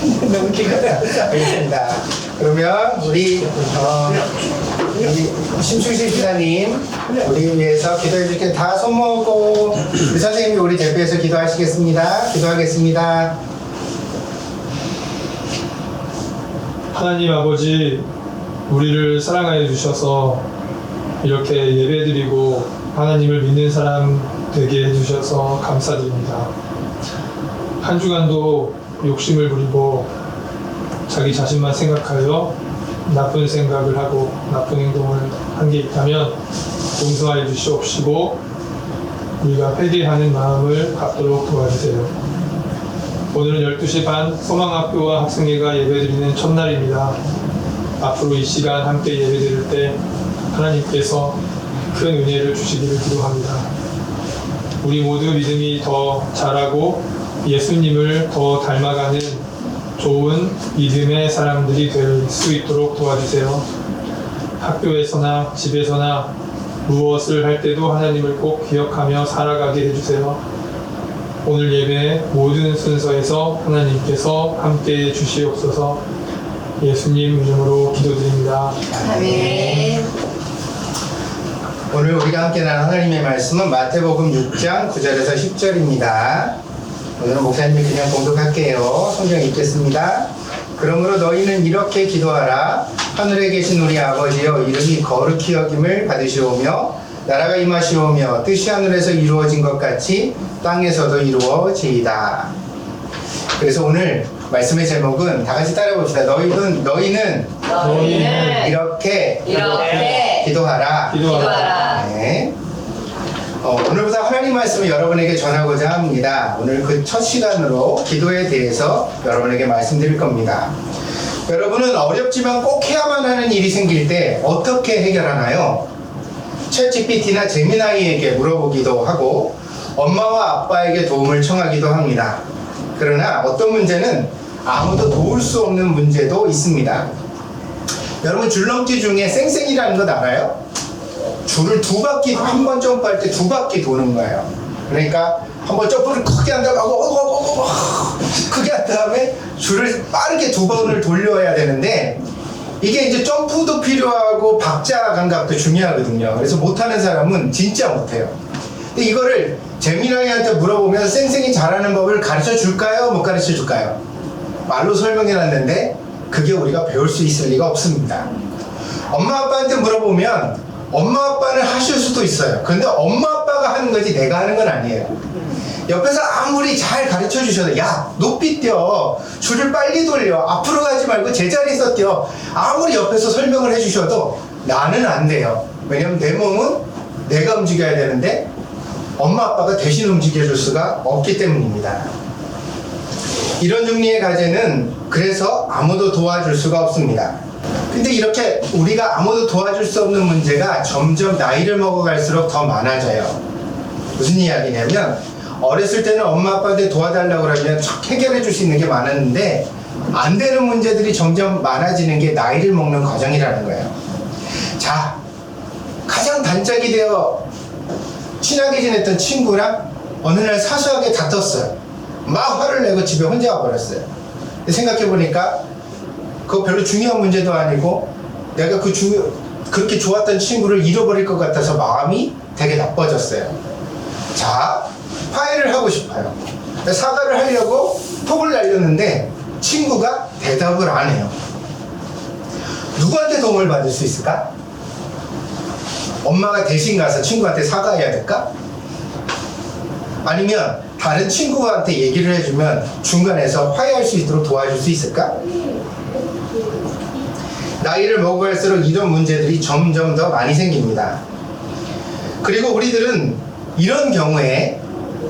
너무 기가요. 알겠습니다. 그러면 우리 심충식 기사님 우리 위해서 기도해 주실 다 손 모으고 우리 선생님이 우리 대표해서 기도하시겠습니다. 기도하겠습니다. 하나님 아버지, 우리를 사랑하여 주셔서 이렇게 예배드리고 하나님을 믿는 사람 되게 해주셔서 감사드립니다. 한 주간도 욕심을 부리고 자기 자신만 생각하여 나쁜 생각을 하고 나쁜 행동을 한 게 있다면 용서하여 주시옵시고 우리가 회개하는 마음을 갖도록 도와주세요. 오늘은 12시 반 소망학교와 학생회가 예배드리는 첫날입니다. 앞으로 이 시간 함께 예배드릴 때 하나님께서 큰 은혜를 주시기를 기도합니다. 우리 모두 믿음이 더 자라고 예수님을 더 닮아가는 좋은 믿음의 사람들이 될 수 있도록 도와주세요. 학교에서나 집에서나 무엇을 할 때도 하나님을 꼭 기억하며 살아가게 해주세요. 오늘 예배 모든 순서에서 하나님께서 함께해 주시옵소서. 예수님 이름으로 기도드립니다. 아멘. 오늘 우리가 함께 나눈 하나님의 말씀은 마태복음 6장 9절에서 10절입니다. 오늘은 목사님이 그냥 공독할게요. 성경 읽겠습니다. 그러므로 너희는 이렇게 기도하라. 하늘에 계신 우리 아버지여, 이름이 거룩히 여김을 받으시오며 나라가 임하시오며 뜻이 하늘에서 이루어진 것 같이 땅에서도 이루어지이다. 그래서 오늘 말씀의 제목은 다 같이 따라해봅시다. 너희는 이렇게 기도하라. 네. 오늘부터 하나님 말씀을 여러분에게 전하고자 합니다. 오늘 그 첫 시간으로 기도에 대해서 여러분에게 말씀드릴 겁니다. 여러분은 어렵지만 꼭 해야만 하는 일이 생길 때 어떻게 해결하나요? 챗GPT나 제미나이에게 물어보기도 하고 엄마와 아빠에게 도움을 청하기도 합니다. 그러나 어떤 문제는 아무도 도울 수 없는 문제도 있습니다. 여러분 줄넘기 중에 쌩쌩이라는 것 알아요? 줄을 두 바퀴, 한 번 점프할 때 두 바퀴 도는 거예요. 그러니까 한 번 점프를 크게 한 다음에 크게 한 다음에 줄을 빠르게 두 번을 돌려야 되는데 이게 이제 점프도 필요하고 박자 감각도 중요하거든요. 그래서 못하는 사람은 진짜 못해요. 근데 이거를 재민아이한테 물어보면 쌩쌩이 잘하는 법을 가르쳐 줄까요? 못 가르쳐 줄까요? 말로 설명해 놨는데 그게 우리가 배울 수 있을 리가 없습니다. 엄마 아빠한테 물어보면 엄마 아빠는 하실 수도 있어요. 근데 엄마 아빠가 하는 거지 내가 하는 건 아니에요. 옆에서 아무리 잘 가르쳐 주셔도 야 높이 뛰어, 줄을 빨리 돌려, 앞으로 가지 말고 제자리에서 뛰어, 아무리 옆에서 설명을 해주셔도 나는 안 돼요. 왜냐면 내 몸은 내가 움직여야 되는데 엄마 아빠가 대신 움직여줄 수가 없기 때문입니다. 이런 종류의 과제는 그래서 아무도 도와줄 수가 없습니다. 근데 이렇게 우리가 아무도 도와줄 수 없는 문제가 점점 나이를 먹어갈수록 더 많아져요. 무슨 이야기냐면 어렸을 때는 엄마 아빠한테 도와달라고 그러면 척 해결해 줄 수 있는 게 많았는데 안 되는 문제들이 점점 많아지는 게 나이를 먹는 과정이라는 거예요. 자, 가장 단짝이 되어 친하게 지냈던 친구랑 어느 날 사소하게 다퉜어요. 막 화를 내고 집에 혼자 와버렸어요. 생각해보니까 그거 별로 중요한 문제도 아니고 내가 그렇게 좋았던 친구를 잃어버릴 것 같아서 마음이 되게 나빠졌어요. 자, 화해를 하고 싶어요. 사과를 하려고 톡을 날렸는데 친구가 대답을 안 해요. 누구한테 도움을 받을 수 있을까? 엄마가 대신 가서 친구한테 사과해야 될까? 아니면 다른 친구한테 얘기를 해주면 중간에서 화해할 수 있도록 도와줄 수 있을까? 나이를 먹어갈수록 이런 문제들이 점점 더 많이 생깁니다. 그리고 우리들은 이런 경우에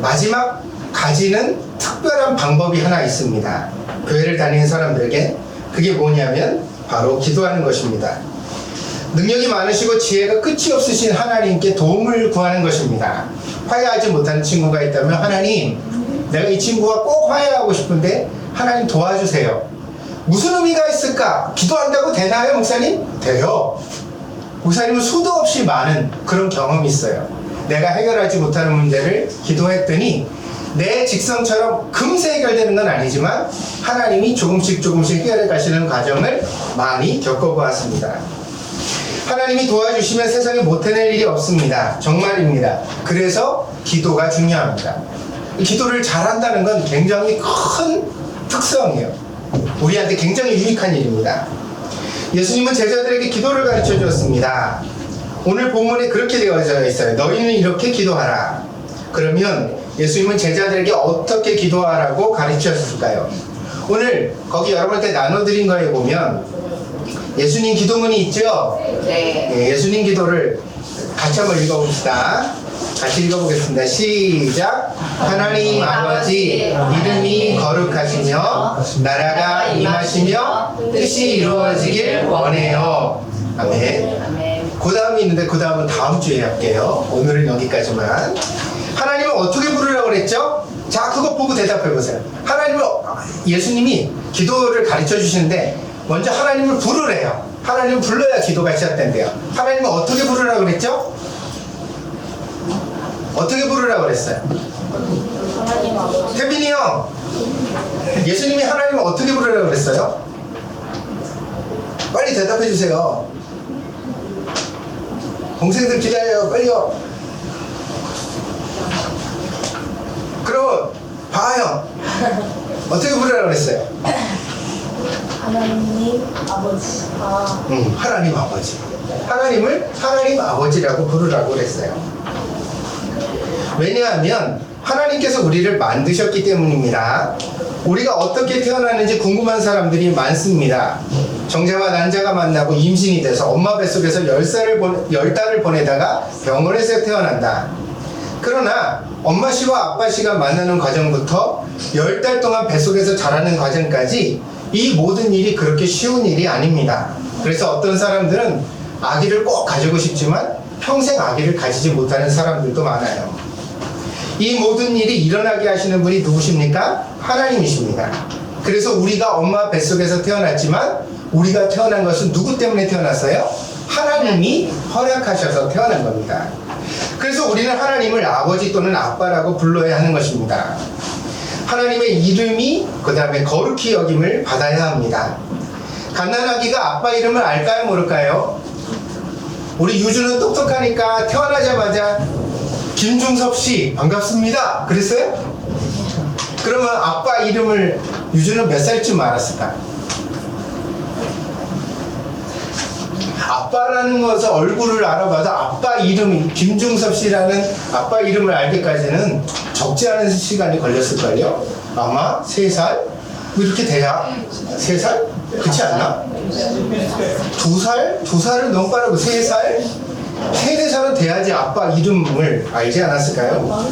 마지막 가지는 특별한 방법이 하나 있습니다. 교회를 다니는 사람들에게 그게 뭐냐면 바로 기도하는 것입니다. 능력이 많으시고 지혜가 끝이 없으신 하나님께 도움을 구하는 것입니다. 화해하지 못하는 친구가 있다면 하나님, 내가 이 친구와 꼭 화해하고 싶은데 하나님 도와주세요. 무슨 의미가 있을까? 기도한다고 되나요, 목사님? 돼요. 목사님은 수도 없이 많은 그런 경험이 있어요. 내가 해결하지 못하는 문제를 기도했더니 내 직성처럼 금세 해결되는 건 아니지만 하나님이 조금씩 해결해 가시는 과정을 많이 겪어보았습니다. 하나님이 도와주시면 세상에 못 해낼 일이 없습니다. 정말입니다. 그래서 기도가 중요합니다. 기도를 잘한다는 건 굉장히 큰 특성이에요. 우리한테 굉장히 유익한 일입니다. 예수님은 제자들에게 기도를 가르쳐 주었습니다. 오늘 본문에 그렇게 되어져 있어요. 너희는 이렇게 기도하라. 그러면 예수님은 제자들에게 어떻게 기도하라고 가르치셨을까요? 오늘 거기 여러분한테 나눠드린 거에 보면 예수님 기도문이 있죠? 네. 예수님 기도를 같이 한번 읽어봅시다. 같이 읽어보겠습니다. 시작. 하나님 아버지, 이름이 거룩하시며 나라가 임하시며 뜻이 이루어지길 원해요. 아멘. 그 다음이 있는데 그 다음은 다음 주에 할게요. 오늘은 여기까지만. 하나님은 어떻게 부르라고 그랬죠? 자, 그거 보고 대답해 보세요. 예수님이 기도를 가르쳐 주시는데 먼저 하나님을 부르래요. 하나님을 불러야 기도가 시작된대요. 하나님은 어떻게 부르라고 그랬죠? 어떻게 부르라고 그랬어요? 태빈이 형, 예수님이 하나님을 어떻게 부르라고 그랬어요? 빨리 대답해 주세요. 동생들 기다려요. 빨리요. 그럼 봐요. 어떻게 부르라고 그랬어요? 하나님 아버지. 하나님 아버지. 하나님을 하나님 아버지라고 부르라고 그랬어요. 왜냐하면 하나님께서 우리를 만드셨기 때문입니다. 우리가 어떻게 태어나는지 궁금한 사람들이 많습니다. 정자와 난자가 만나고 임신이 돼서 엄마 뱃속에서 10달을 보내다가 병원에서 태어난다. 그러나 엄마 씨와 아빠 씨가 만나는 과정부터 10달 동안 뱃속에서 자라는 과정까지 이 모든 일이 그렇게 쉬운 일이 아닙니다. 그래서 어떤 사람들은 아기를 꼭 가지고 싶지만 평생 아기를 가지지 못하는 사람들도 많아요. 이 모든 일이 일어나게 하시는 분이 누구십니까? 하나님이십니다. 그래서 우리가 엄마 뱃속에서 태어났지만 우리가 태어난 것은 누구 때문에 태어났어요? 하나님이 허락하셔서 태어난 겁니다. 그래서 우리는 하나님을 아버지 또는 아빠라고 불러야 하는 것입니다. 하나님의 이름이 그 다음에 거룩히 여김을 받아야 합니다. 갓난아기가 아빠 이름을 알까요 모를까요? 우리 유주는 똑똑하니까 태어나자마자 김중섭 씨 반갑습니다 그랬어요? 그러면 아빠 이름을 유주는 몇 살쯤 알았을까? 아빠라는 것을 얼굴을 알아봐도 아빠 이름이 김중섭 씨라는 아빠 이름을 알기까지는 적지 않은 시간이 걸렸을걸요? 아마 3살? 이렇게 돼야 3살? 그렇지 않나? 2살? 2살은 너무 빠르고 3살? 3-4살은 돼야지 아빠 이름을 알지 않았을까요?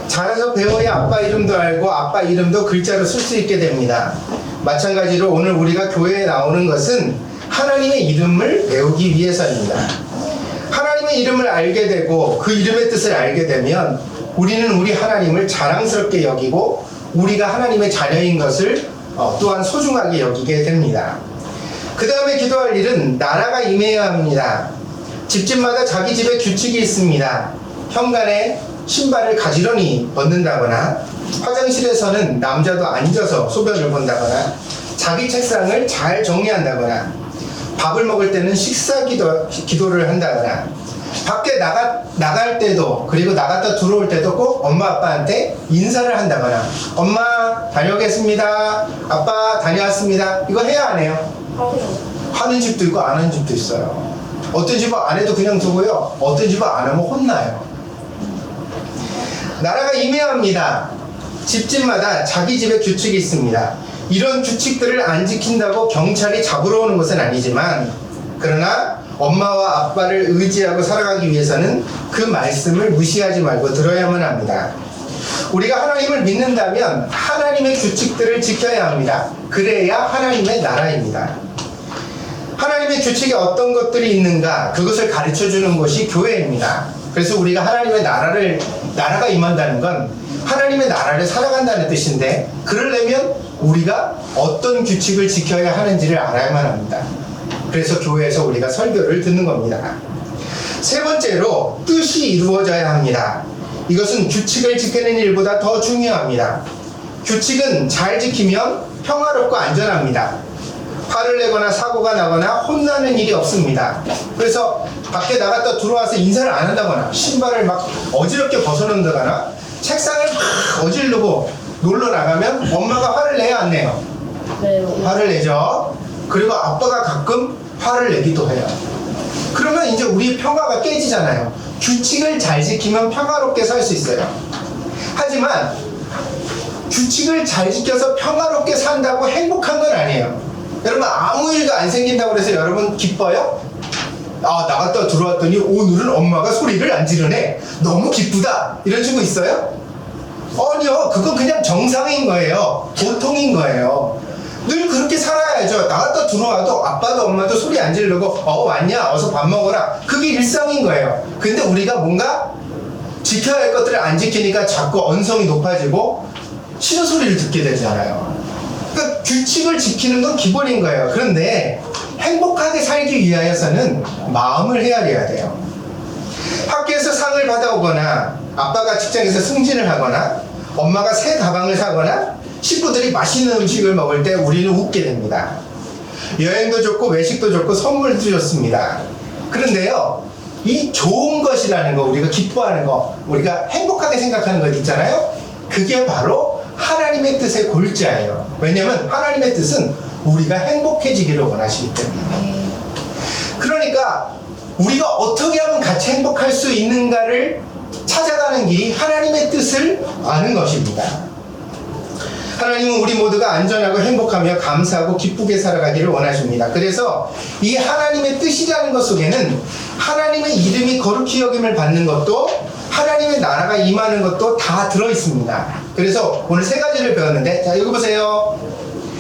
자라서 배워야 아빠 이름도 알고 아빠 이름도 글자로 쓸 수 있게 됩니다. 마찬가지로 오늘 우리가 교회에 나오는 것은 하나님의 이름을 배우기 위해서입니다. 하나님의 이름을 알게 되고 그 이름의 뜻을 알게 되면 우리는 우리 하나님을 자랑스럽게 여기고 우리가 하나님의 자녀인 것을 또한 소중하게 여기게 됩니다. 그 다음에 기도할 일은 나라가 임해야 합니다. 집집마다 자기 집에 규칙이 있습니다. 현관에 신발을 가지런히 벗는다거나 화장실에서는 남자도 앉아서 소변을 본다거나 자기 책상을 잘 정리한다거나 밥을 먹을 때는 식사 기도를 한다거나 밖에 나갈 때도 그리고 나갔다 들어올 때도 꼭 엄마 아빠한테 인사를 한다거나 엄마 다녀오겠습니다. 아빠 다녀왔습니다. 이거 해야 안 해요? 하는 집도 있고 안 하는 집도 있어요. 어떤 집은 안 해도 그냥 두고요. 어떤 집은 안 하면 혼나요. 나라가 임해야 합니다. 집집마다 자기 집의 규칙이 있습니다. 이런 규칙들을 안 지킨다고 경찰이 잡으러 오는 것은 아니지만 그러나 엄마와 아빠를 의지하고 살아가기 위해서는 그 말씀을 무시하지 말고 들어야만 합니다. 우리가 하나님을 믿는다면 하나님의 규칙들을 지켜야 합니다. 그래야 하나님의 나라입니다. 하나님의 규칙에 어떤 것들이 있는가 그것을 가르쳐주는 것이 교회입니다. 그래서 우리가 하나님의 나라가 임한다는 건 하나님의 나라를 살아간다는 뜻인데 그러려면 우리가 어떤 규칙을 지켜야 하는지를 알아야만 합니다. 그래서 교회에서 우리가 설교를 듣는 겁니다. 세 번째로 뜻이 이루어져야 합니다. 이것은 규칙을 지키는 일보다 더 중요합니다. 규칙은 잘 지키면 평화롭고 안전합니다. 화를 내거나 사고가 나거나 혼나는 일이 없습니다. 그래서 밖에 나갔다 들어와서 인사를 안 한다거나 신발을 막 어지럽게 벗어놓는다거나 책상을 막 어지르고 놀러 나가면 엄마가 화를 내요, 안 내요? 네. 화를 내죠. 그리고 아빠가 가끔 화를 내기도 해요. 그러면 이제 우리 평화가 깨지잖아요. 규칙을 잘 지키면 평화롭게 살 수 있어요. 하지만 규칙을 잘 지켜서 평화롭게 산다고 행복한 건 아니에요. 여러분, 아무 일도 안 생긴다고 해서 여러분 기뻐요? 아, 나갔다 들어왔더니 오늘은 엄마가 소리를 안 지르네, 너무 기쁘다, 이런 친구 있어요? 아니요, 그건 그냥 정상인 거예요. 보통인 거예요. 늘 그렇게 살아야죠. 나갔다 들어와도 아빠도 엄마도 소리 안 지르고 왔냐, 어서 밥 먹어라, 그게 일상인 거예요. 근데 우리가 뭔가 지켜야 할 것들을 안 지키니까 자꾸 언성이 높아지고 싫은 소리를 듣게 되잖아요. 그러니까 규칙을 지키는 건 기본인 거예요. 그런데 행복하게 살기 위하여서는 마음을 헤아려야 돼요. 학교에서 상을 받아오거나 아빠가 직장에서 승진을 하거나 엄마가 새 가방을 사거나 식구들이 맛있는 음식을 먹을 때 우리는 웃게 됩니다. 여행도 좋고 외식도 좋고 선물도 좋습니다. 그런데요, 이 좋은 것이라는 거, 우리가 기뻐하는 거, 우리가 행복하게 생각하는 것 있잖아요. 그게 바로 하나님의 뜻의 골자예요. 왜냐하면 하나님의 뜻은 우리가 행복해지기를 원하시기 때문에. 그러니까 우리가 어떻게 하면 같이 행복할 수 있는가를 찾아가는 길이 하나님의 뜻을 아는 것입니다. 하나님은 우리 모두가 안전하고 행복하며 감사하고 기쁘게 살아가기를 원하십니다. 그래서 이 하나님의 뜻이라는 것 속에는 하나님의 이름이 거룩히 여김을 받는 것도, 하나님의 나라가 임하는 것도 다 들어있습니다. 그래서 오늘 세 가지를 배웠는데, 자, 여기 보세요.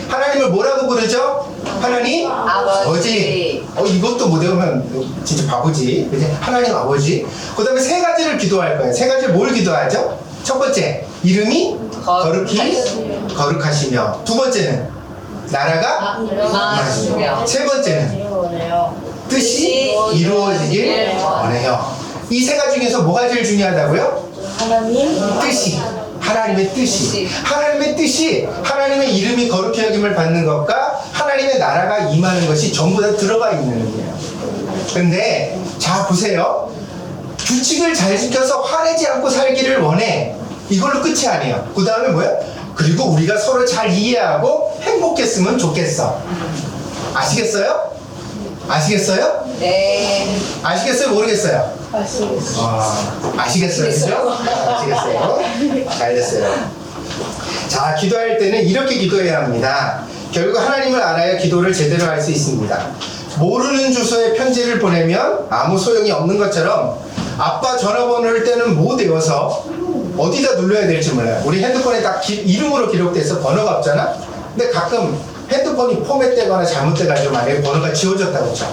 하나님을 뭐라고 부르죠? 하나님 아버지. 이것도 못 외우면 진짜 바보지. 그치? 하나님 아버지. 그 다음에 세 가지를 기도할 거예요. 세 가지를 뭘 기도하죠? 첫 번째, 이름이 거룩하시며. 두 번째는 나라가 임하시며. 세 번째는 뜻이 이루어지길 원해요. 이 세 가지 중에서 뭐가 제일 중요하다고요? 뜻이. 하나님의 뜻이. 하나님의 뜻이, 하나님의 이름이 거룩히 여김을 받는 것과 하나님의 나라가 임하는 것이 전부 다 들어가 있는 거예요. 근데 자, 보세요. 규칙을 잘 지켜서 화내지 않고 살기를 원해. 이걸로 끝이 아니에요. 그 다음에 뭐야? 그리고 우리가 서로 잘 이해하고 행복했으면 좋겠어. 아시겠어요? 아시겠어요? 네. 아시겠어요? 모르겠어요? 아시겠어요? 그죠? 아시겠어요? 잘 됐어요. 자, 기도할 때는 이렇게 기도해야 합니다. 결국 하나님을 알아야 기도를 제대로 할 수 있습니다. 모르는 주소에 편지를 보내면 아무 소용이 없는 것처럼 아빠 전화번호를 때는 못 외워서 어디다 눌러야 될지 몰라요. 우리 핸드폰에 딱 이름으로 기록돼서 번호가 없잖아? 근데 가끔 핸드폰이 포맷되거나 잘못돼가지고 만약에 번호가 지워졌다고 쳐.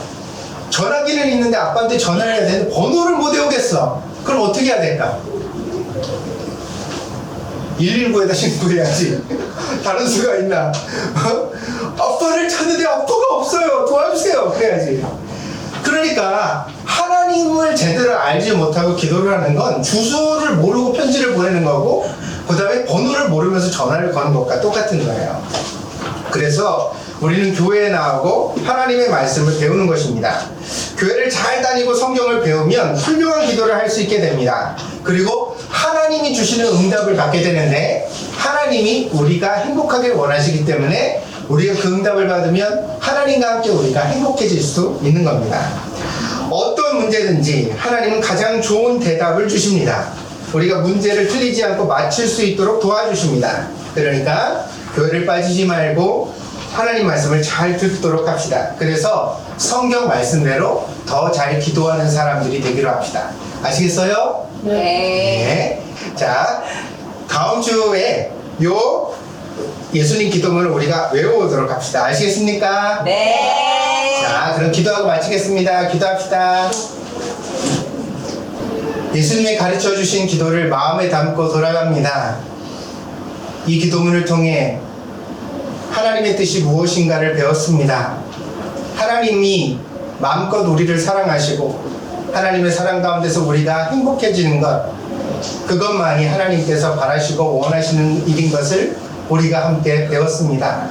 전화기는 있는데 아빠한테 전화를 해야 되는데 번호를 못 외우겠어. 그럼 어떻게 해야 될까? 119에다 신고해야지. 다른 수가 있나? 아빠를 찾는데 아빠가 없어요, 도와주세요, 그래야지. 그러니까 하나님을 제대로 알지 못하고 기도를 하는 건 주소를 모르고 편지를 보내는 거고, 그 다음에 번호를 모르면서 전화를 거는 것과 똑같은 거예요. 그래서 우리는 교회에 나오고 하나님의 말씀을 배우는 것입니다. 교회를 잘 다니고 성경을 배우면 훌륭한 기도를 할 수 있게 됩니다. 그리고 하나님이 주시는 응답을 받게 되는데, 하나님이 우리가 행복하게 원하시기 때문에 우리가 그 응답을 받으면 하나님과 함께 우리가 행복해질 수 있는 겁니다. 어떤 문제든지 하나님은 가장 좋은 대답을 주십니다. 우리가 문제를 틀리지 않고 맞출 수 있도록 도와주십니다. 그러니까 교회를 빠지지 말고 하나님 말씀을 잘 듣도록 합시다. 그래서 성경 말씀대로 더 잘 기도하는 사람들이 되기로 합시다. 아시겠어요? 네. 자, 다음 주에 요 예수님 기도문을 우리가 외워보도록 합시다. 아시겠습니까? 네. 자, 그럼 기도하고 마치겠습니다. 기도합시다. 예수님이 가르쳐 주신 기도를 마음에 담고 돌아갑니다. 이 기도문을 통해 하나님의 뜻이 무엇인가를 배웠습니다. 하나님이 마음껏 우리를 사랑하시고 하나님의 사랑 가운데서 우리가 행복해지는 것, 그것만이 하나님께서 바라시고 원하시는 일인 것을 우리가 함께 배웠습니다.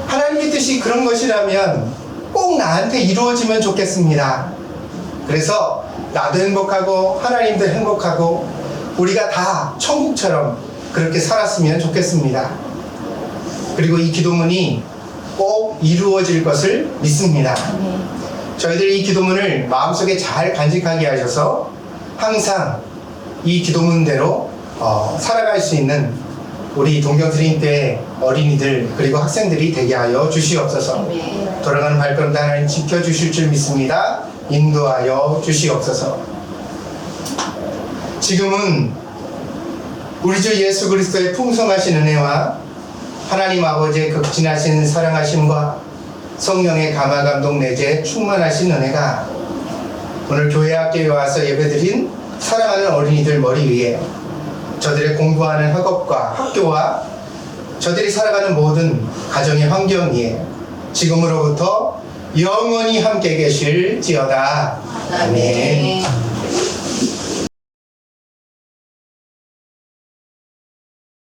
하나님의 뜻이 그런 것이라면 꼭 나한테 이루어지면 좋겠습니다. 그래서 나도 행복하고 하나님도 행복하고 우리가 다 천국처럼 그렇게 살았으면 좋겠습니다. 그리고 이 기도문이 꼭 이루어질 것을 믿습니다. 저희들이 이 기도문을 마음속에 잘 간직하게 하셔서 항상 이 기도문대로 살아갈 수 있는 우리 동경드림교회 어린이들 그리고 학생들이 되게 하여 주시옵소서. 돌아가는 발걸음도 하나님 지켜주실 줄 믿습니다. 인도하여 주시옵소서. 지금은 우리 주 예수 그리스도의 풍성하신 은혜와 하나님 아버지의 극진하신 사랑하심과 성령의 감화 감동 내재 충만하신 은혜가 오늘 교회 학교에 와서 예배드린 사랑하는 어린이들 머리 위에 저들의 공부하는 학업과 학교와 저들이 살아가는 모든 가정의 환경 위에 지금으로부터 영원히 함께 계실지어다. 아멘.